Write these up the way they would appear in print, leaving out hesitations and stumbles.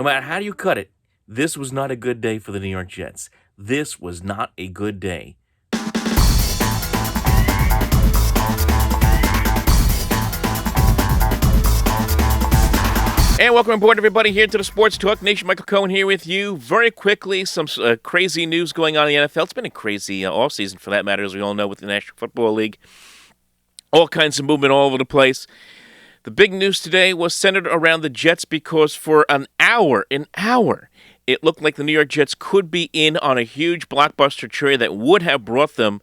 No matter how you cut it, this was not a good day for the New York Jets. This was not a good day. And welcome aboard, everybody, here to the Sports Talk Nation. Michael Cohen here with you. Very quickly, some crazy news going on in the NFL. It's been a crazy offseason, for that matter, as we all know, with the National Football League. All kinds of movement all over the place. The big news today was centered around the Jets because for an hour, it looked like the New York Jets could be in on a huge blockbuster trade that would have brought them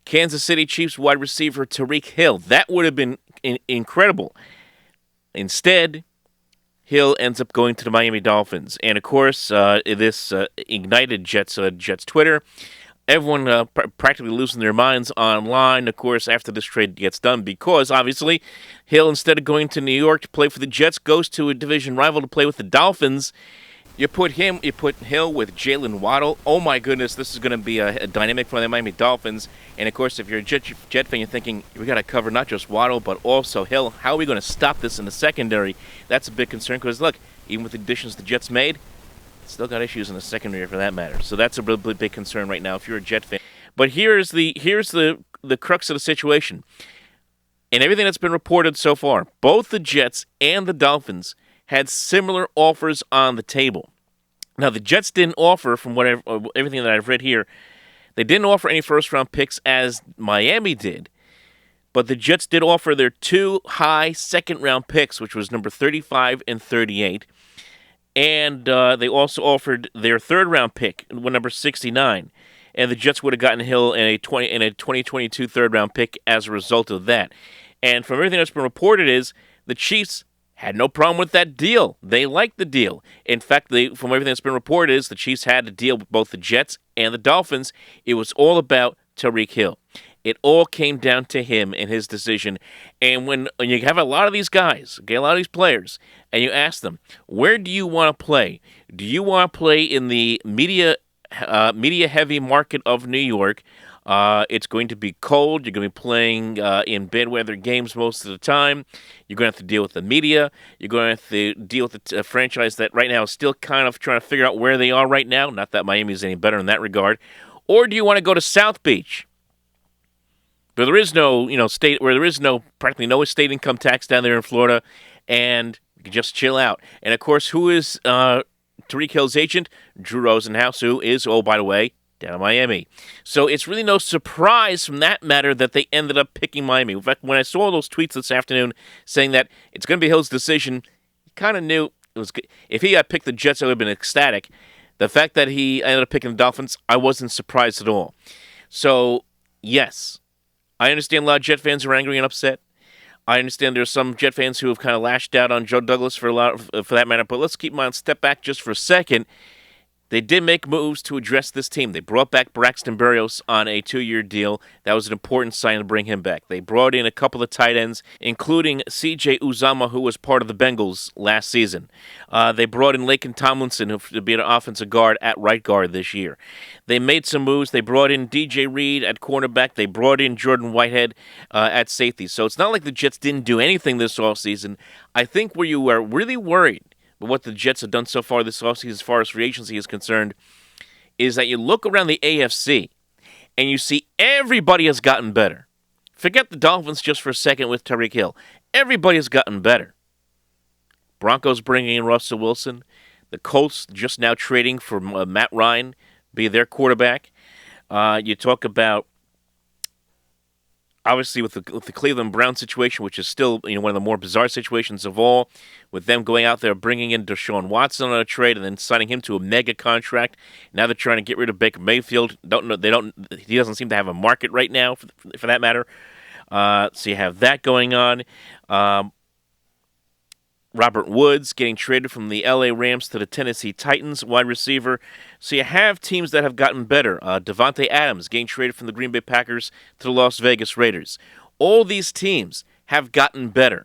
Kansas City Chiefs wide receiver Tyreek Hill. That would have been incredible. Instead, Hill ends up going to the Miami Dolphins. And, of course, this ignited Jets Twitter. Everyone practically losing their minds online, of course, after this trade gets done, because, obviously, Hill, instead of going to New York to play for the Jets, goes to a division rival to play with the Dolphins. You put Hill with Jalen Waddle. Oh, my goodness, this is going to be a dynamic for the Miami Dolphins. And, of course, if you're a Jet fan, you're thinking, we got to cover not just Waddle, but also Hill. How are we going to stop this in the secondary? That's a big concern because, look, even with the additions the Jets made, still got issues in the secondary for that matter. So that's a really big concern right now if you're a Jet fan. But here's the crux of the situation. And everything that's been reported so far, both the Jets and the Dolphins had similar offers on the table. Now, the Jets didn't offer, from everything that I've read here, they didn't offer any first-round picks as Miami did. But the Jets did offer their two high second-round picks, which was number 35 and 38. And they also offered their third-round pick, number 69. And the Jets would have gotten Hill in a 2022 third-round pick as a result of that. And from everything that's been reported is the Chiefs had no problem with that deal. They liked the deal. In fact, from everything that's been reported is the Chiefs had a deal with both the Jets and the Dolphins. It was all about Tyreek Hill. It all came down to him and his decision. And when you have a lot of these guys, a lot of these players, and you ask them, where do you want to play? Do you want to play in the media-heavy market of New York? It's going to be cold. You're going to be playing in bad weather games most of the time. You're going to have to deal with the media. You're going to have to deal with the franchise that right now is still kind of trying to figure out where they are right now. Not that Miami is any better in that regard. Or do you want to go to South Beach, where there is no, practically no state income tax down there in Florida, and you can just chill out. And of course, who is Tyreek Hill's agent? Drew Rosenhaus, who is, oh, by the way, down in Miami. So it's really no surprise from that matter that they ended up picking Miami. In fact, when I saw those tweets this afternoon saying that it's going to be Hill's decision, you kind of knew it was. If he had picked the Jets, I would have been ecstatic. The fact that he ended up picking the Dolphins, I wasn't surprised at all. So, yes, I understand a lot of Jet fans are angry and upset. I understand there's some Jet fans who have kind of lashed out on Joe Douglas for that matter. But let's keep on step back just for a second. They did make moves to address this team. They brought back Braxton Berrios on a 2-year deal. That was an important sign to bring him back. They brought in a couple of tight ends, including C.J. Uzomah, who was part of the Bengals last season. They brought in Laken Tomlinson to be an offensive guard at right guard this year. They made some moves. They brought in D.J. Reed at cornerback. They brought in Jordan Whitehead at safety. So it's not like the Jets didn't do anything this offseason. I think where you are really worried, but what the Jets have done so far this offseason as far as free agency is concerned is that you look around the AFC and you see everybody has gotten better. Forget the Dolphins just for a second with Tyreek Hill. Everybody has gotten better. Broncos bringing in Russell Wilson. The Colts just now trading for Matt Ryan, be their quarterback. You talk about, obviously, with the Cleveland Browns situation, which is still one of the more bizarre situations of all, with them going out there bringing in Deshaun Watson on a trade and then signing him to a mega contract. Now they're trying to get rid of Baker Mayfield. He doesn't seem to have a market right now, for that matter. So you have that going on. Robert Woods getting traded from the LA Rams to the Tennessee Titans, wide receiver. So you have teams that have gotten better. Devontae Adams getting traded from the Green Bay Packers to the Las Vegas Raiders. All these teams have gotten better.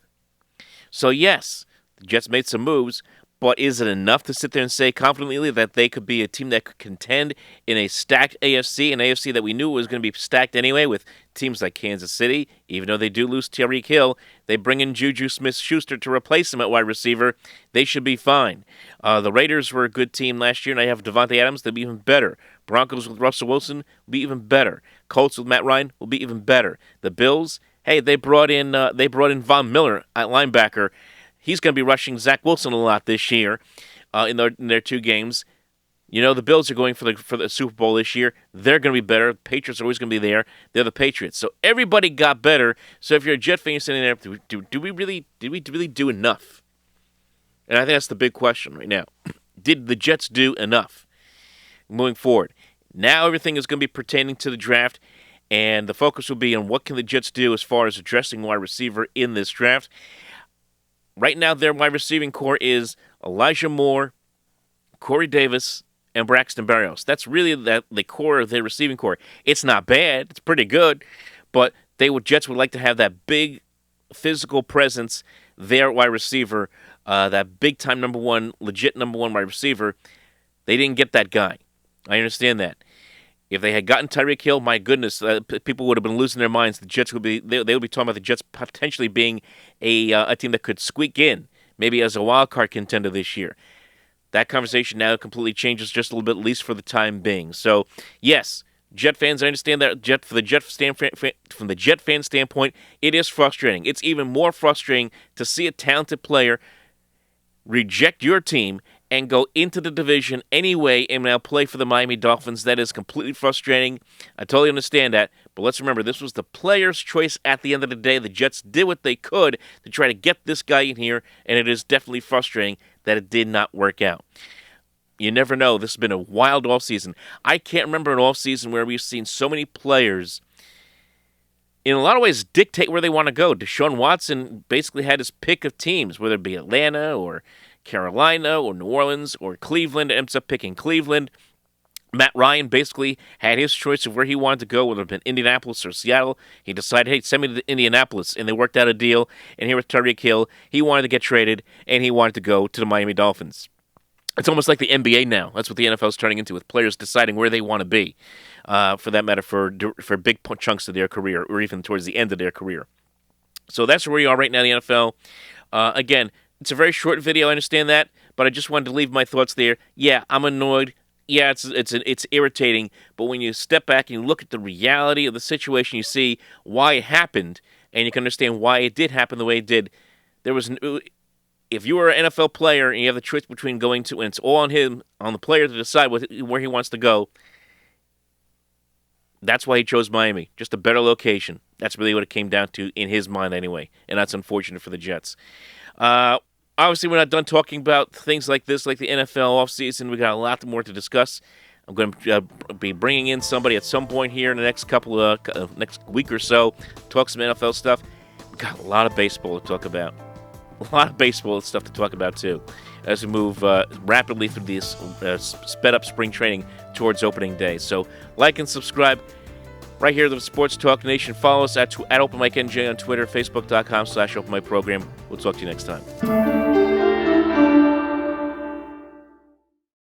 So yes, the Jets made some moves, But is it enough to sit there and say confidently that they could be a team that could contend in a stacked AFC, an AFC that we knew was going to be stacked anyway with teams like Kansas City? Even though they do lose Tyreek Hill, they bring in Juju Smith-Schuster to replace him at wide receiver. They should be fine. The Raiders were a good team last year, and I have Devontae Adams. They'll be even better. Broncos with Russell Wilson will be even better. Colts with Matt Ryan will be even better. The Bills, hey, they brought in Von Miller at linebacker. He's going to be rushing Zach Wilson a lot this year in their 2 games. You know, the Bills are going for the Super Bowl this year. They're going to be better. The Patriots are always going to be there. They're the Patriots. So everybody got better. So if you're a Jet fan, you're sitting there, did we really do enough? And I think that's the big question right now. Did the Jets do enough moving forward? Now everything is going to be pertaining to the draft, and the focus will be on what can the Jets do as far as addressing wide receiver in this draft. Right now, their wide receiving core is Elijah Moore, Corey Davis, and Braxton Berrios. That's really the core of their receiving core. It's not bad. It's pretty good. But Jets would like to have that big physical presence there at wide receiver, that big-time legit number one wide receiver. They didn't get that guy. I understand that. If they had gotten Tyreek Hill, my goodness, people would have been losing their minds. The Jets would be they would be talking about the Jets potentially being a team that could squeak in, maybe as a wild card contender this year. That conversation now completely changes just a little bit, at least for the time being. So, yes, Jet fans, I understand that from the Jet fan standpoint, it is frustrating. It's even more frustrating to see a talented player reject your team and go into the division anyway and now play for the Miami Dolphins. That is completely frustrating. I totally understand that. But let's remember, this was the player's choice at the end of the day. The Jets did what they could to try to get this guy in here, and it is definitely frustrating that it did not work out. You never know. This has been a wild offseason. I can't remember an offseason where we've seen so many players, in a lot of ways, dictate where they want to go. Deshaun Watson basically had his pick of teams, whether it be Atlanta or Carolina or New Orleans or Cleveland. Ends up picking Cleveland. Matt Ryan basically had his choice of where he wanted to go, whether it had been Indianapolis or Seattle. He decided, hey, send me to Indianapolis, and they worked out a deal. And here with Tyreek Hill, he wanted to get traded, and he wanted to go to the Miami Dolphins. It's almost like the NBA now. That's what the NFL is turning into, with players deciding where they want to be, for that matter, for big chunks of their career or even towards the end of their career. So that's where we are right now in the NFL. Again, it's a very short video, I understand that, but I just wanted to leave my thoughts there. Yeah, I'm annoyed. Yeah, it's irritating, but when you step back and you look at the reality of the situation, you see why it happened, and you can understand why it did happen the way it did. If you were an NFL player and you have the choice between going to, and it's all on the player to decide where he wants to go, that's why he chose Miami. Just a better location. That's really what it came down to in his mind anyway, and that's unfortunate for the Jets. Obviously, we're not done talking about things like this, like the NFL offseason. We got a lot more to discuss. I'm going to be bringing in somebody at some point here in the next next week or so, talk some NFL stuff. We got a lot of baseball to talk about. A lot of baseball stuff to talk about, too, as we move rapidly through this sped-up spring training towards opening day. So like and subscribe right here to the Sports Talk Nation. Follow us at OpenMikeNJ on Twitter, Facebook.com/OpenMikeProgram. We'll talk to you next time.